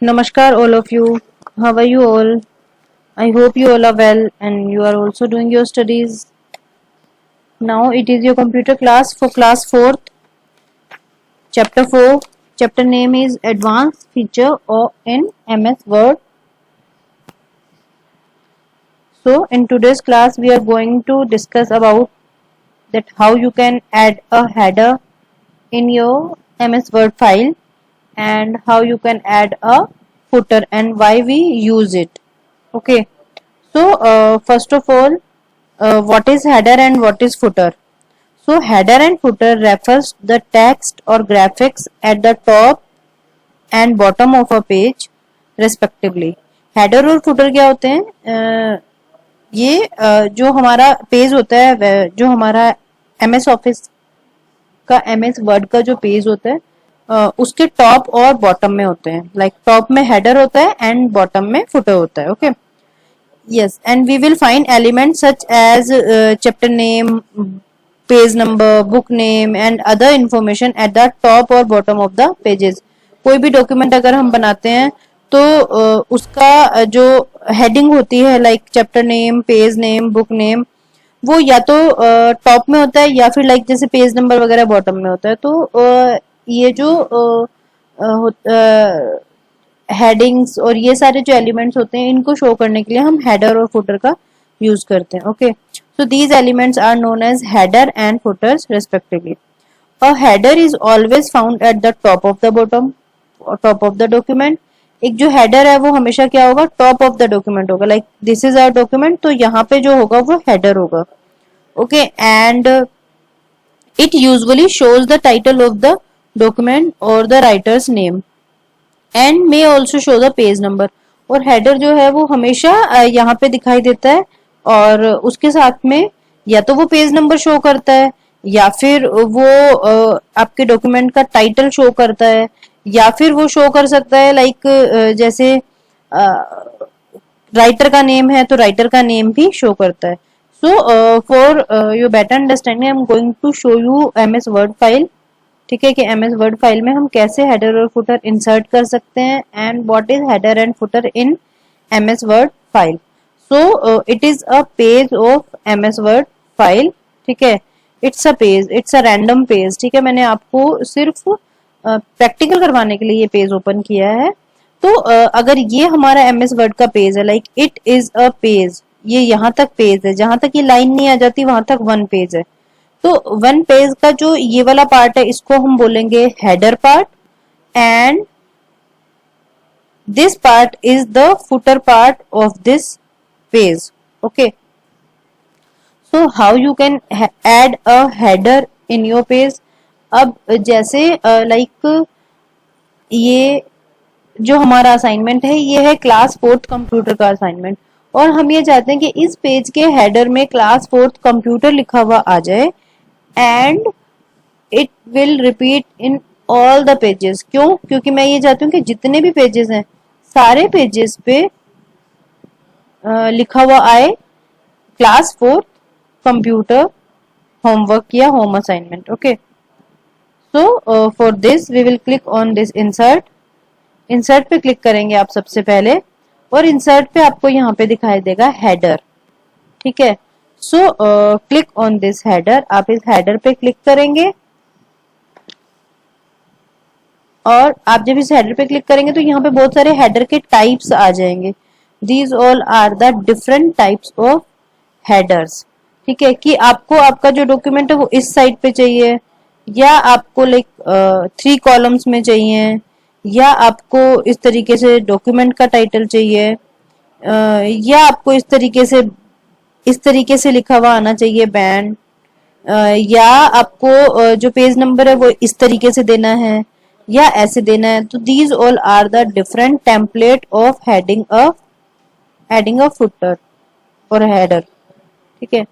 Namaskar, all of you. How are you all? I hope you all are well and you are also doing your studies. Now it is your computer class for class 4th, chapter 4. Chapter name is Advanced Feature or in MS Word. So in today's class we are going to discuss about that how you can add a header in your MS Word file and how you can add a footer and why we use it. Okay. So first of all, what is header and what is footer? So header and footer refers the text or graphics at the top and bottom of a page respectively. Header और footer क्या होते हैं? ये जो हमारा page होता है, जो हमारा MS ऑफिस का MS वर्ड का जो पेज होता है उसके टॉप और बॉटम में होते हैं. लाइक टॉप में हेडर होता है एंड बॉटम में फुटर होता है. Okay. Yes, and we will find elements such as chapter name, page number, book name and other information at the top or bottom of the pages. कोई भी document अगर हम बनाते हैं तो उसका जो हेडिंग होती है like chapter name, page name, book name, वो या तो टॉप में होता है या फिर लाइक जैसे पेज नंबर वगैरह बॉटम में होता है. तो ये जो हेडिंग्स और ये सारे जो एलिमेंट्स होते हैं इनको शो करने के लिए हम हेडर और फुटर का यूज करते हैं. Okay. So these elements are known as header and footers respectively. A header is always found at the top of the bottom, top of the document. एक जो हेडर है वो हमेशा क्या होगा? टॉप ऑफ द डॉक्यूमेंट होगा. Like this is our document, तो यहाँ पे जो होगा वो हेडर होगा. Okay. And it usually shows the title of the document और the writer's name and may also show the page number. और हेडर जो है वो हमेशा यहाँ पे दिखाई देता है और उसके साथ में या तो वो पेज नंबर शो करता है या फिर वो आपके डॉक्यूमेंट का टाइटल शो करता है या फिर वो शो कर सकता है लाइक जैसे राइटर का नेम है तो राइटर का नेम भी शो करता है. So for your better understanding I am going to show you MS Word file. ठीक है कि MS वर्ड फाइल में हम कैसे हेडर और फुटर इंसर्ट कर सकते हैं and what is header and footer in MS Word file. So it is a page of MS Word file. ठीक है. It's a page, it's a random page. ठीक है. मैंने आपको सिर्फ प्रैक्टिकल करवाने के लिए ये पेज ओपन किया है. तो अगर ये हमारा MS वर्ड का पेज है like it is a page, ये यहाँ तक पेज है, जहां तक ये लाइन नहीं आ जाती वहां तक वन पेज है. तो वन पेज का जो ये वाला पार्ट है इसको हम बोलेंगे header part and this part is the footer part of this page. Okay. So how you can add a header in your page. अब जैसे लाइक ये जो हमारा असाइनमेंट है ये है क्लास 4th कंप्यूटर का असाइनमेंट और हम ये चाहते हैं कि इस पेज के हेडर में क्लास 4th कंप्यूटर लिखा हुआ आ जाए and it will repeat in all the pages. क्यों? क्योंकि मैं ये चाहती हूँ कि जितने भी पेजेस हैं सारे पेजेस पे लिखा हुआ आए क्लास 4th कंप्यूटर होमवर्क या home assignment. Okay. So for this we will click on this insert. Insert पे क्लिक करेंगे आप सबसे पहले और इंसर्ट पे आपको यहाँ पे दिखाई देगा हेडर. ठीक है. So click on this header. आप इस हेडर पे क्लिक करेंगे और आप जब इस हेडर पे क्लिक करेंगे तो यहाँ पे बहुत सारे हेडर के टाइप्स आ जाएंगे. These all are the different types of headers. ठीक है. कि आपको आपका जो डॉक्यूमेंट है वो इस साइड पे चाहिए या आपको लाइक 3 कॉलम्स में चाहिए या आपको इस तरीके से डॉक्यूमेंट का टाइटल चाहिए या आपको इस तरीके से लिखा हुआ आना चाहिए बैंड या आपको जो पेज नंबर है वो इस तरीके से देना है या ऐसे देना है. तो these all are the different template of heading a footer और हेडर. ठीक है.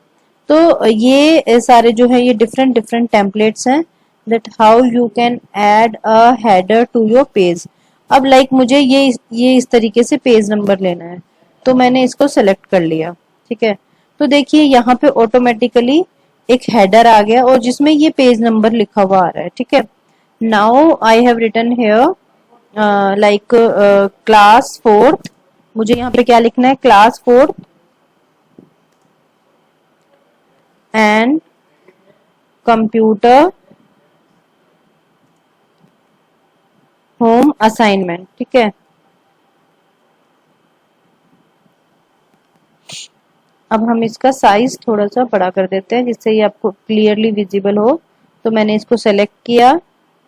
तो ये सारे जो है ये डिफरेंट टेम्पलेट्स हैं that how you can add a header to your page. अब लाइक मुझे ये इस तरीके से पेज नंबर लेना है तो मैंने इसको सेलेक्ट कर लिया. ठीक है. तो देखिए यहाँ पे ऑटोमेटिकली एक हेडर आ गया और जिसमें ये पेज नंबर लिखा हुआ आ रहा है. ठीक है. Now I have written here like class fourth, मुझे यहाँ पे क्या लिखना है, class fourth and computer home assignment. ठीक है, अब हम इसका साइज थोड़ा सा बड़ा कर देते हैं जिससे ये आपको क्लियरली विजिबल हो। तो मैंने इसको सेलेक्ट किया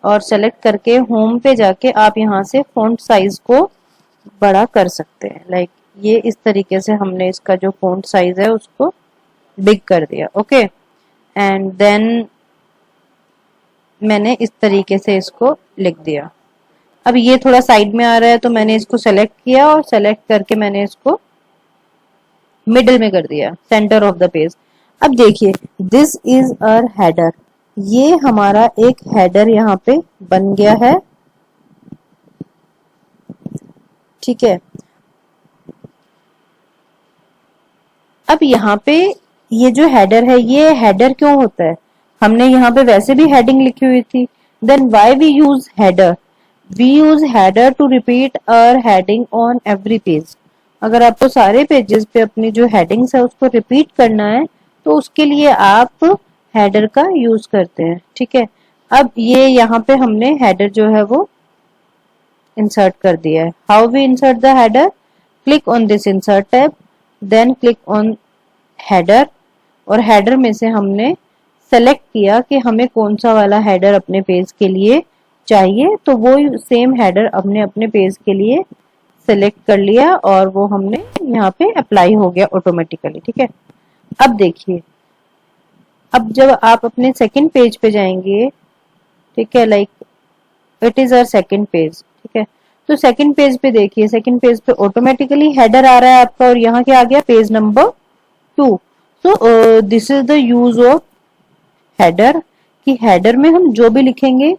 और सेलेक्ट करके होम पे जाके आप यहाँ से फॉन्ट साइज को बड़ा कर सकते हैं। लाइक ये इस तरीके से हमने इसका जो फॉन्ट साइज है उसको बिग कर दिया। ओके, एंड देन मैंने इस तरीके से इसको लिख दिया। अब ये थोड़ा साइड में आ रहा है तो मैंने इसको सेलेक्ट किया और सेलेक्ट करके मैंने इसको मिडिल में कर दिया, सेंटर ऑफ द पेज। अब देखिए, दिस इज अर हेडर, ये हमारा एक हेडर यहाँ पे बन गया है। ठीक है, अब यहाँ पे ये जो हेडर है, ये हेडर क्यों होता है, हमने यहाँ पे वैसे भी हेडिंग लिखी हुई थी। Then why we use header, we use header to repeat our heading on every page. अगर आपको सारे पेजेस पे अपनी जो हेडिंग्स है उसको रिपीट करना है तो उसके लिए आप हेडर का यूज करते हैं। ठीक है, अब ये यहाँ पे हमने हेडर जो है वो इंसर्ट कर दिया है। How we insert the header, click on this insert tab, then click on header, और हेडर में से हमने सेलेक्ट किया कि हमें कौन सा वाला हेडर अपने पेज के लिए चाहिए, तो वो सेम हेडर हमने अपने पेज के लिए सेलेक्ट कर लिया और वो हमने यहाँ पे अप्लाई हो गया ऑटोमेटिकली। ठीक है, अब देखिए, अब जब आप अपने सेकंड पेज पे जाएंगे, ठीक है, like it is our second page. ठीक है, तो सेकंड पेज पे देखिए, सेकंड पेज पे ऑटोमेटिकली हेडर आ रहा है आपका और यहाँ क्या आ गया, page number 2। So this is the use of header, कि हेडर में हम जो भी लिखेंगे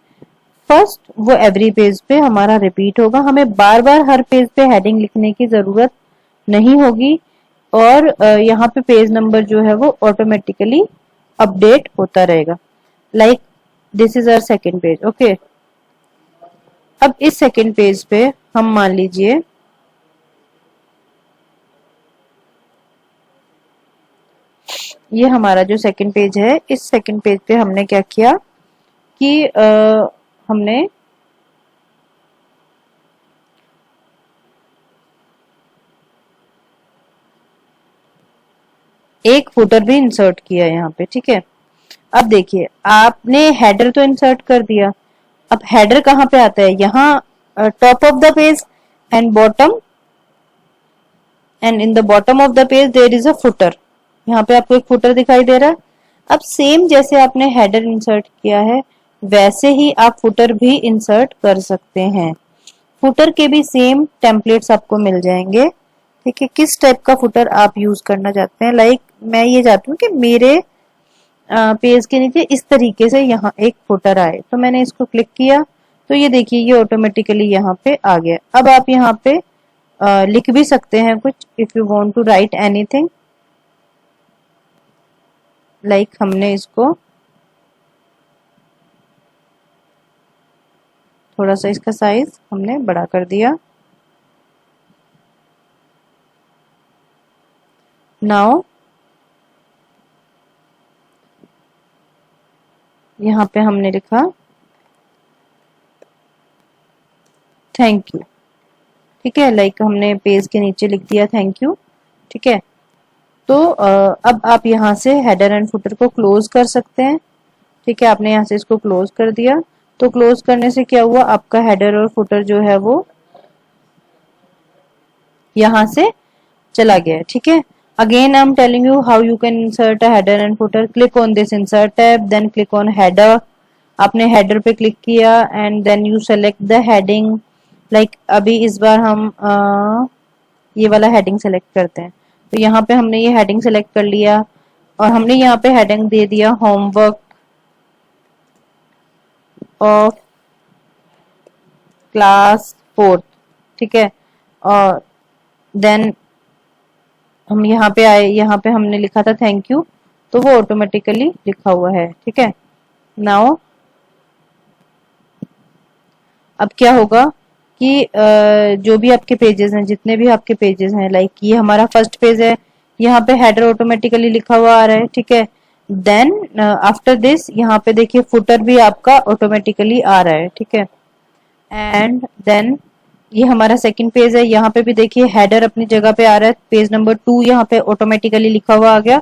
फर्स्ट वो एवरी पेज पे हमारा रिपीट होगा, हमें बार बार हर पेज पे हेडिंग लिखने की जरूरत नहीं होगी, और यहाँ पे पेज नंबर जो है वो ऑटोमेटिकली अपडेट होता रहेगा। Like this is our second page. Okay, अब इस सेकंड पेज पे हम मान लीजिए ये हमारा जो सेकंड पेज है, इस सेकंड पेज पे हमने क्या किया कि हमने एक फुटर भी इंसर्ट किया यहाँ पे। ठीक है, अब देखिए, आपने हेडर तो इंसर्ट कर दिया, अब हेडर कहाँ पे आता है, यहाँ top of the page and bottom, and in the bottom of the page there is a footer. यहाँ पे आपको एक फुटर दिखाई दे रहा है। अब सेम जैसे आपने हेडर इंसर्ट किया है वैसे ही आप फुटर भी इंसर्ट कर सकते हैं। फुटर के भी सेम टेम्पलेट्स आपको मिल जाएंगे। ठीक है, किस टाइप का फुटर आप यूज करना चाहते हैं, लाइक मैं ये चाहती हूँ कि मेरे पेज के नीचे इस तरीके से यहाँ एक फुटर आए, तो मैंने इसको क्लिक किया तो ये देखिए ये ऑटोमेटिकली यहाँ पे आ गया। अब आप यहाँ पे लिख भी सकते हैं कुछ, if you want to write anything, like हमने इसको थोड़ा सा इसका साइज हमने बड़ा कर दिया। नाउ यहाँ पे हमने लिखा थैंक यू। ठीक है, लाइक हमने पेज के नीचे लिख दिया थैंक यू। ठीक है, तो अब आप यहाँ से हेडर एंड फुटर को क्लोज कर सकते हैं। ठीक है, आपने यहाँ से इसको क्लोज कर दिया, तो क्लोज करने से क्या हुआ, आपका हेडर और फुटर जो है वो यहाँ से चला गया। ठीक है, again I am telling you how you can insert a header and footer. Click on this insert tab, then click on header. आपने हेडर पे क्लिक किया and then you select the heading. Like अभी इस बार हम ये वाला heading select करते हैं, तो यहाँ पे हमने ये हेडिंग सेलेक्ट कर लिया और हमने यहाँ पे हेडिंग दे दिया होमवर्क ऑफ क्लास 4। ठीक है, और देन हम यहाँ पे आए, यहाँ पे हमने लिखा था थैंक यू, तो वो ऑटोमेटिकली लिखा हुआ है। ठीक है, नाउ अब क्या होगा, कि जो भी आपके पेजेस हैं, जितने भी आपके पेजेस हैं, लाइक ये हमारा फर्स्ट पेज है, यहाँ पे हेडर ऑटोमेटिकली लिखा हुआ आ रहा है, ठीक है। देन आफ्टर दिस यहाँ पे देखिए फुटर भी आपका ऑटोमेटिकली आ रहा है, ठीक है। एंड देन ये हमारा सेकंड पेज है, यहाँ पे भी देखिए हेडर अपनी जगह पे आ रहा है, पेज नंबर 2 यहाँ पे ऑटोमेटिकली लिखा हुआ आ गया,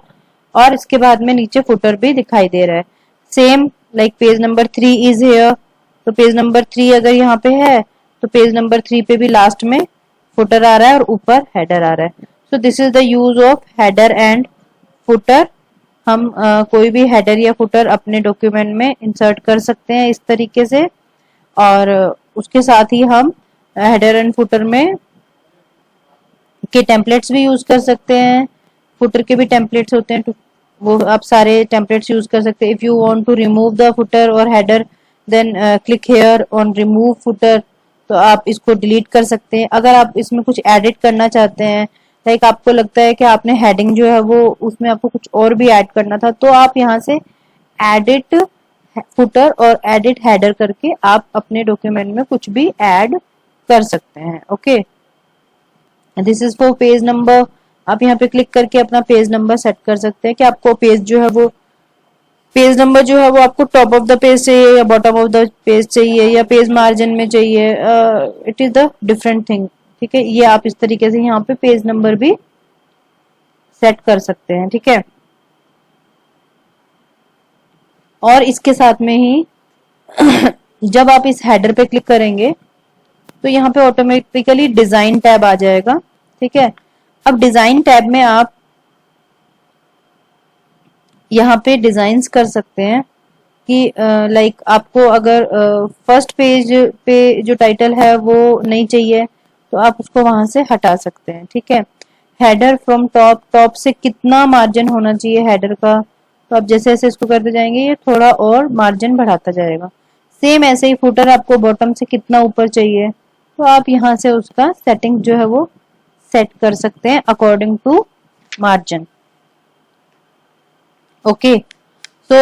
और इसके बाद में नीचे फुटर भी दिखाई दे रहा है। Same like page number 3 is here, तो पेज नंबर 3 अगर यहाँ पे है तो पेज नंबर 3 पे भी लास्ट में फुटर आ रहा है और ऊपर हेडर आ रहा है। सो this is the use of header and footer. हम कोई भी हेडर या फुटर अपने डॉक्यूमेंट में इंसर्ट कर सकते हैं इस तरीके से, और उसके साथ ही हम हेडर एंड फुटर में के टेम्पलेट्स भी यूज कर सकते हैं, फुटर के भी टेम्पलेट्स होते हैं, तो वो आप सारे टेम्पलेट्स यूज कर सकते हैं। If you want to remove the footer और header then click here on remove footer, तो आप इसको डिलीट कर सकते हैं। अगर आप इसमें कुछ एडिट करना चाहते हैं, लाइक आपको लगता है कि आपने हेडिंग जो है वो उसमें आपको कुछ और भी ऐड करना था, तो आप यहाँ से एडिट फुटर और एडिट हेडर करके आप अपने डॉक्यूमेंट में कुछ भी ऐड कर सकते हैं। Okay, this is for page number. आप यहाँ पे क्लिक करके अपना पेज नंबर सेट कर सकते हैं कि आपको पेज जो है वो पेज नंबर जो है वो आपको टॉप ऑफ द पेज चाहिए या बॉटम ऑफ द पेज चाहिए या पेज मार्जिन में चाहिए, it is the different thing, ठीक है। ये आप इस तरीके से यहाँ पे पेज नंबर भी सेट कर सकते हैं, ठीक है। और इसके साथ में ही जब आप इस हेडर पे क्लिक करेंगे तो यहाँ पे ऑटोमेटिकली डिजाइन टैब आ जाएगा, ठीक है। अब डिजाइन टैब में आप यहाँ पे डिजाइन्स कर सकते हैं कि लाइक आपको अगर फर्स्ट पेज पे जो टाइटल है वो नहीं चाहिए तो आप उसको वहां से हटा सकते हैं, ठीक है। हेडर फ्रॉम टॉप, टॉप से कितना मार्जिन होना चाहिए हेडर का, तो आप जैसे जैसे इसको करते जाएंगे ये थोड़ा और मार्जिन बढ़ाता जाएगा। सेम ऐसे ही फुटर आपको बॉटम से कितना ऊपर चाहिए, तो आप यहाँ से उसका सेटिंग जो है वो सेट कर सकते हैं according to margin. Okay, so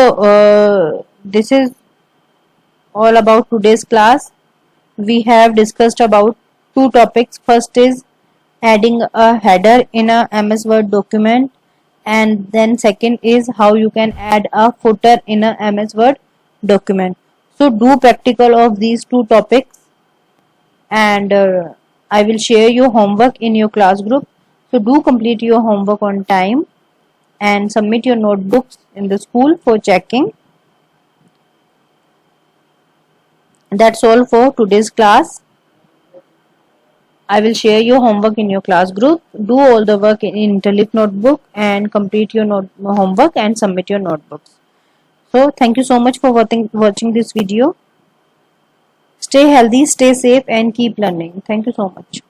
this is all about today's class. We have discussed about two topics. First is adding a header in a MS Word document, and then second is how you can add a footer in a MS Word document. So do practical of these two topics, and I will share your homework in your class group. So do complete your homework on time and submit your notebooks in the school for checking. That's all for today's class. I will share your homework in your class group. Do all the work in Interleap notebook and complete your homework and submit your notebooks. So thank you so much for watching this video. Stay healthy, stay safe and keep learning. Thank you so much.